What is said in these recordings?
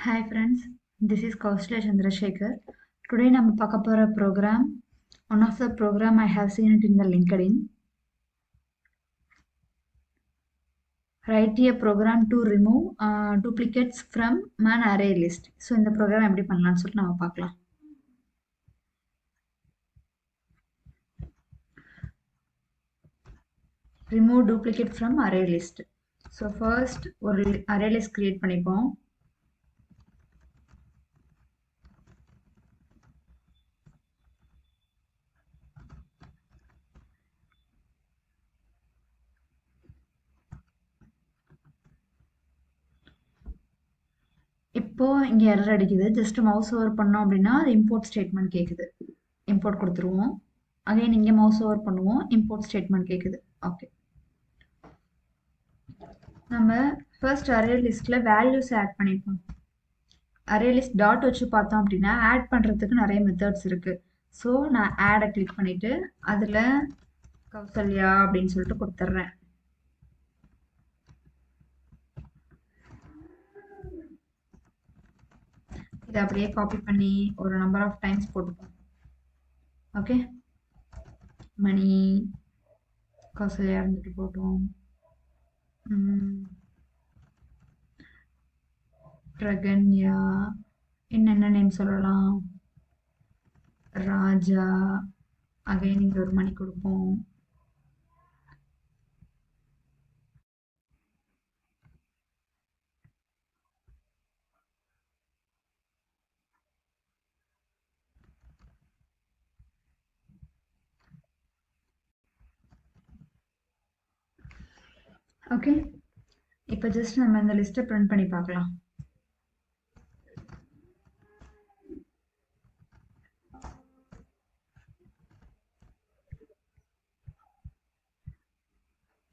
Hi friends, this is Kaushalya Chandrasekhar. Today நம்ம பார்க்க போற program, one of the program I have seen it in the LinkedIn. Write a program to remove duplicates from an array list. So இந்த program எப்படி பண்ணலாம்னு சொல்லிட்டு நம்ம பார்க்கலாம். Remove duplicate from array list. So first ஒரு array list create பண்ணிப்போம். இப்போ இங்க எரர் அடிக்குது. ஜஸ்ட் மவுஸ் ஓவர் பண்ணோம் அப்படின்னா அது இம்போர்ட் ஸ்டேட்மெண்ட் கேக்குது. இம்போர்ட் கொடுத்துருவோம். அகைன் இங்க மவுஸ் ஓவர் பண்ணுவோம். இம்போர்ட் ஸ்டேட்மெண்ட் கேக்குது. ஓகே. நம்ம ஃபர்ஸ்ட் அரே லிஸ்ட்ல வேல்யூஸ் ஆட் பண்ணிப்போம். அரே லிஸ்ட் டாட் வச்சு பார்த்தோம் அப்படின்னா ஆட் பண்றதுக்கு நிறைய மெத்தட்ஸ் இருக்கு. ஸோ நான் ஆடை கிளிக் பண்ணிட்டு அதுல கௌசல்யா அப்படின்னு சொல்லிட்டு கொடுத்துட்றேன். இதை அப்படியே காப்பி பண்ணி ஒரு நம்பர் ஆஃப் டைம்ஸ் போட்டுப்போம். ஓகே, மணி கௌசல்யா இருந்துட்டு போட்டோம். பிரகன்யா, என்னென்ன நேம் சொல்லலாம், ராஜா, அகைன் இங்க ஒரு மணி கொடுப்போம். ஓகே, இப்போ ஜஸ்ட் நம்ம இந்த லிஸ்ட்டை பிரிண்ட் பண்ணி பார்க்கலாம்.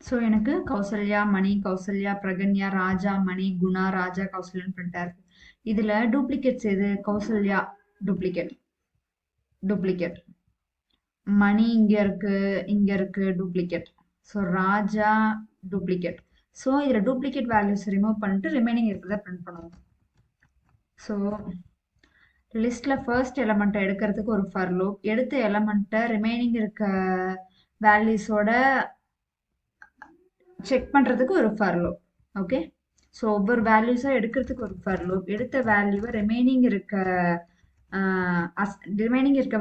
ஸோ எனக்கு கௌசல்யா, மணி, கௌசல்யா, பிரகன்யா, ராஜா, மணி, குணா, ராஜா, கௌசல்யான்னு பிரிண்டா இருக்கு. இதுல டூப்ளிகேட்ஸ் எது? Kausalya duplicate, duplicate. மணி இங்க இருக்கு டூப்ளிகேட். ஸோ ராஜா டூப்ளிகேட். ஸோ இதுல டூப்ளிகேட் வேல்யூஸ் ரிமூவ் பண்ணிட்டு ரிமைனிங் இருக்கிறத பிரிண்ட் பண்ணுவோம். ஸோ லிஸ்ட்ல ஃபர்ஸ்ட் எலமெண்ட்டை எடுக்கிறதுக்கு ஒரு ஃபார் லூப், எடுத்த எலமெண்ட்டை ரிமைனிங் இருக்க வேல்யூஸோட செக் பண்றதுக்கு ஒரு ஃபார் லூப். ஓகே, ஸோ ஒவ்வொரு வேல்யூஸா எடுக்கிறதுக்கு ஒரு ஃபார் லூப், எடுத்த வேல்யூவை ரிமைனிங் இருக்க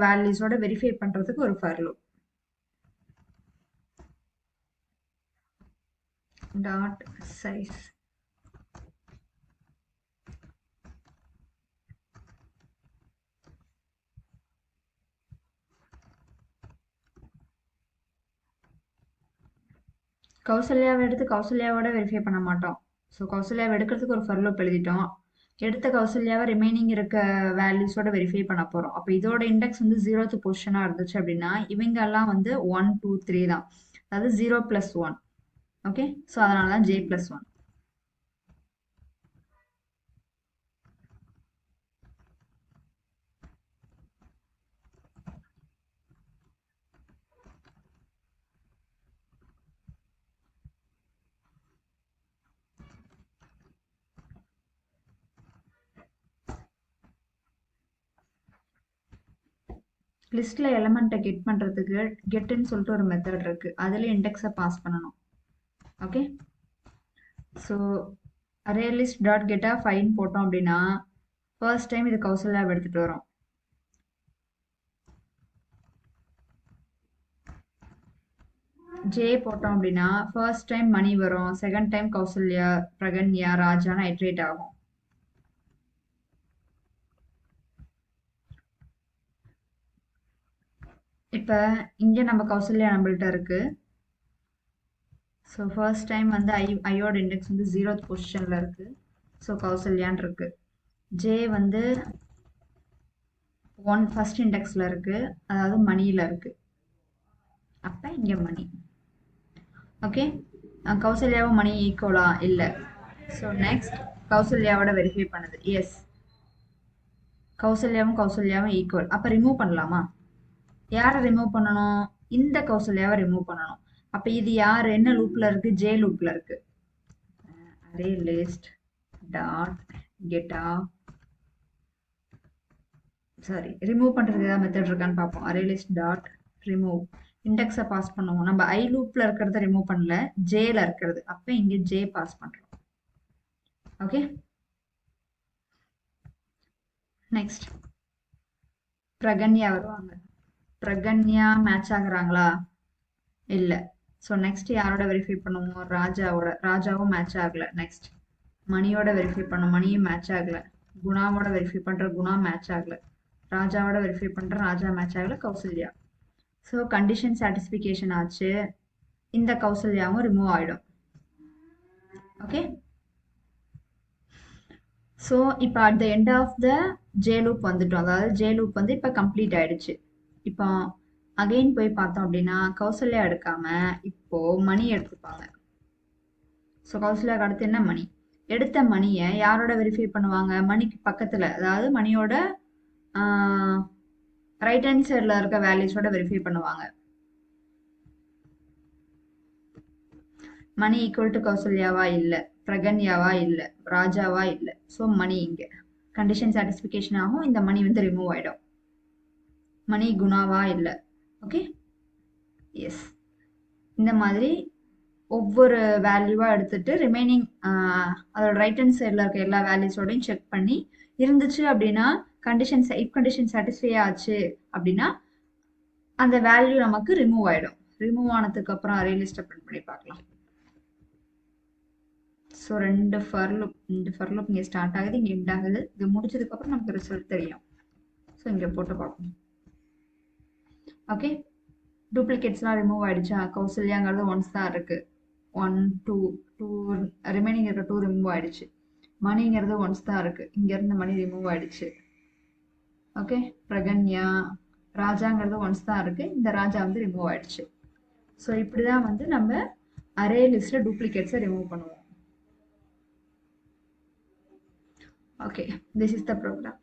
வேல்யூஸோட வெரிஃபை பண்றதுக்கு ஒரு ஃபார் லூப். டாட் சைஸ் கௌசல்யாவை எடுத்து கௌசல்யாவோட வெரிஃபை பண்ண மாட்டோம். ஸோ கௌசல்யாவை எடுக்கிறதுக்கு ஒரு ஃபார் லூப் எழுதிட்டோம். எடுத்த கௌசல்யாவை ரிமைனிங் இருக்க வேல்யூஸோட வெரிஃபை பண்ண போறோம். அப்போ இதோட இண்டெக்ஸ் வந்து 0th பொசிஷனா இருந்துச்சு அப்படின்னா இவங்க எல்லாம் வந்து 1 2 3 தான், அதாவது 0 + 1. ஓகே, ஸோ அதனால தான் J+1. லிஸ்ட்ல எலமெண்ட்டை கெட் பண்றதுக்கு கெட்னு சொல்லிட்டு ஒரு மெத்தட் இருக்கு. அதுல இண்டெக்ஸை பாஸ் பண்ணணும். Okay, so array list dot கெட்டா 5 போட்டோம் அப்படின்னா ஃபர்ஸ்ட் டைம் இது கௌசல்யாவை எடுத்துட்டு வரும். ஜே போட்டோம் அப்படின்னா ஃபர்ஸ்ட் டைம் மணி வரும், செகண்ட் டைம் கௌசல்யா, பிரகன்யா, ராஜான்னு ஐட்ரேட் ஆகும். இப்போ இங்க நம்ம கௌசல்யா நம்மள்ட்ட இருக்கு. ஸோ ஃபர்ஸ்ட் டைம் வந்து ஐயோட இண்டெக்ஸ் வந்து 0th பொசிஷன்ல இருக்கு. ஸோ கௌசல்யான் இருக்கு. ஜே வந்து 1 ஃபர்ஸ்ட் இண்டெக்ஸ்ல இருக்கு, அதாவது மணியில இருக்கு. அப்ப இங்க மணி. ஓகே, கௌசல்யாவும் மணி ஈக்குவலா? இல்ல. ஸோ நெக்ஸ்ட் கௌசல்யாவோட வெரிஃபை பண்ணுது. எஸ், கௌசல்யாவும் ஈக்குவல். அப்ப ரிமூவ் பண்ணலாமா? யாரை ரிமூவ் பண்ணணும்? இந்த கௌசல்யாவை ரிமூவ் பண்ணணும். அப்ப இது யார் என்ன லூப்ல இருக்கு? ஜே லூப்ல இருக்கு. அரே லிஸ்ட் டாட் கெட்டா சாரி ரிமூவ் பண்ணுறதுக்கு ஏதாவது மெத்தட் இருக்கான்னு பார்ப்போம். அரே லிஸ்ட் டாட் ரிமூவ் இண்டெக்ஸை பாஸ் பண்ணுவோம். நம்ம ஐ லூப்பில் இருக்கிறத ரிமூவ் பண்ணல, ஜேல இருக்கிறது. அப்போ இங்கே ஜே பாஸ் பண்ணுறோம். ஓகே, நெக்ஸ்ட் பிரகன்யா வருவாங்க. பிரகன்யா மேட்ச் ஆகுறாங்களா? இல்லை. ஸோ நெக்ஸ்ட் யாரோட வெரிஃபை பண்ணுவோம்? ராஜாவோட. ராஜாவும் மேட்ச் ஆகல. நெக்ஸ்ட் மணியோட வெரிஃபை பண்ணும், மணியும் மேட்ச் ஆகல. குணாவோட வெரிஃபை பண்ற, குணா மேட்ச் ஆகல. ராஜாவோட வெரிஃபை பண்ற, ராஜா மேட்ச் ஆகல. கௌசல்யா. ஸோ கண்டிஷன் சாட்டிஸ்ஃபிகேஷன் ஆச்சு. இந்த கௌசல்யாவும் ரிமூவ் ஆயிடும். ஓகே, ஸோ இப்போ at the end of the J loop வந்துட்டோம். அதாவது ஜே லூப் வந்து இப்போ கம்ப்ளீட் ஆயிடுச்சு. இப்போ அகைன் போய் பார்த்தோம் அப்படின்னா கௌசல்யா எடுக்காம இப்போ மணி எடுத்துப்பாங்க. ஸோ கௌசல்யாவுக்கு அடுத்து என்ன? மணி. எடுத்த மணியை யாரோட வெரிஃபை பண்ணுவாங்க? மணிக்கு பக்கத்தில், அதாவது மணியோட ரைட் ஹேண்ட் சைடில் இருக்க வேல்யூஸோட வெரிஃபை பண்ணுவாங்க. மணி ஈக்குவல் டு கௌசல்யாவா? இல்லை. பிரகன்யாவா? இல்லை. ராஜாவா? இல்லை. ஸோ மணி இங்கே கண்டிஷன் சாட்டிஸ்ஃபிகேஷன் ஆகும். இந்த மணி வந்து ரிமூவ் ஆகிடும். மணி குணாவா? இல்லை. Okay, yes. இந்த மாதிரி ஒவ்வொரு வேல்யூவாக எடுத்துட்டு ரிமைனிங் அதோட ரைட் ஹேண்ட் சைடில் இருக்க எல்லா வேல்யூஸோடையும் செக் பண்ணி இருந்துச்சு அப்படின்னா இஃப் கண்டிஷன் சாட்டிஸ்ஃபை ஆச்சு அப்படின்னா அந்த வேல்யூ நமக்கு ரிமூவ் ஆகிடும். ரிமூவ் ஆனதுக்கு அப்புறம் அரே லிஸ்ட்டை பிரிண்ட் பண்ணி பார்க்கலாம். ஸோ ரெண்டு ஃபர் லூப் இங்கே ஸ்டார்ட் ஆகுது, இங்கே எண்ட் ஆகுது. இது முடிச்சதுக்கப்புறம் நமக்கு ரிசல்ட் தெரியும். ஸோ இங்கே போட்டு பார்ப்போம். ஓகே, டூப்ளிகேட்ஸ்லாம் ரிமூவ் ஆயிடுச்சா? கௌசல்யாங்கிறது ஒன்ஸ் தான் இருக்கு. 1 2 ரிமைனிங் இருக்க 2 ரிமூவ் ஆயிடுச்சு. மணிங்கிறது ஒன்ஸ் தான் இருக்கு. இங்கேருந்து மணி ரிமூவ் ஆயிடுச்சு. ஓகே, பிரகன்யா ராஜாங்கிறது ஒன்ஸ் தான் இருக்கு. இந்த ராஜா வந்து ரிமூவ் ஆயிடுச்சு. ஸோ இப்படி தான் வந்து நம்ம அரே லிஸ்ட்டில் டூப்ளிகேட்ஸை ரிமூவ் பண்ணுவோம். Okay, this is the program.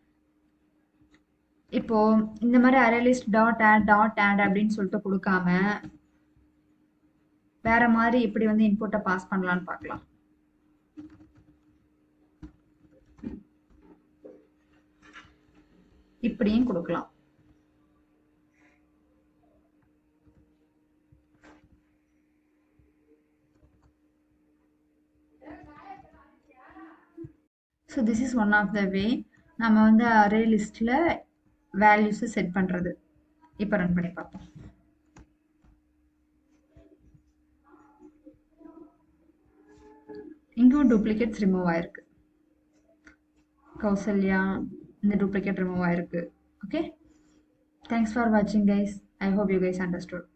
இப்போ இந்த மாதிரி அரே லிஸ்ட் டாட் ஆட் அப்படின்னு சொல்லிட்டு கொடுக்காம வேற மாதிரி இப்படி வந்து இன்புட்டை பாஸ் பண்ணலான்னு பார்க்கலாம். இப்படியும் கொடுக்கலாம். So this is one of the way நம்ம வந்து அரே லிஸ்ட்டில் வேல்யூஸை செட் பண்ணுறது. இப்போ ரன் பண்ணி பார்ப்போம். இங்கும் டூப்ளிகேட்ஸ் ரிமூவ் ஆயிருக்கு. கௌசல்யா இந்த டூப்ளிகேட் ரிமூவ் ஆயிருக்கு. ஓகே, தேங்க்ஸ் ஃபார் வாட்சிங் guys. I hope you guys understood.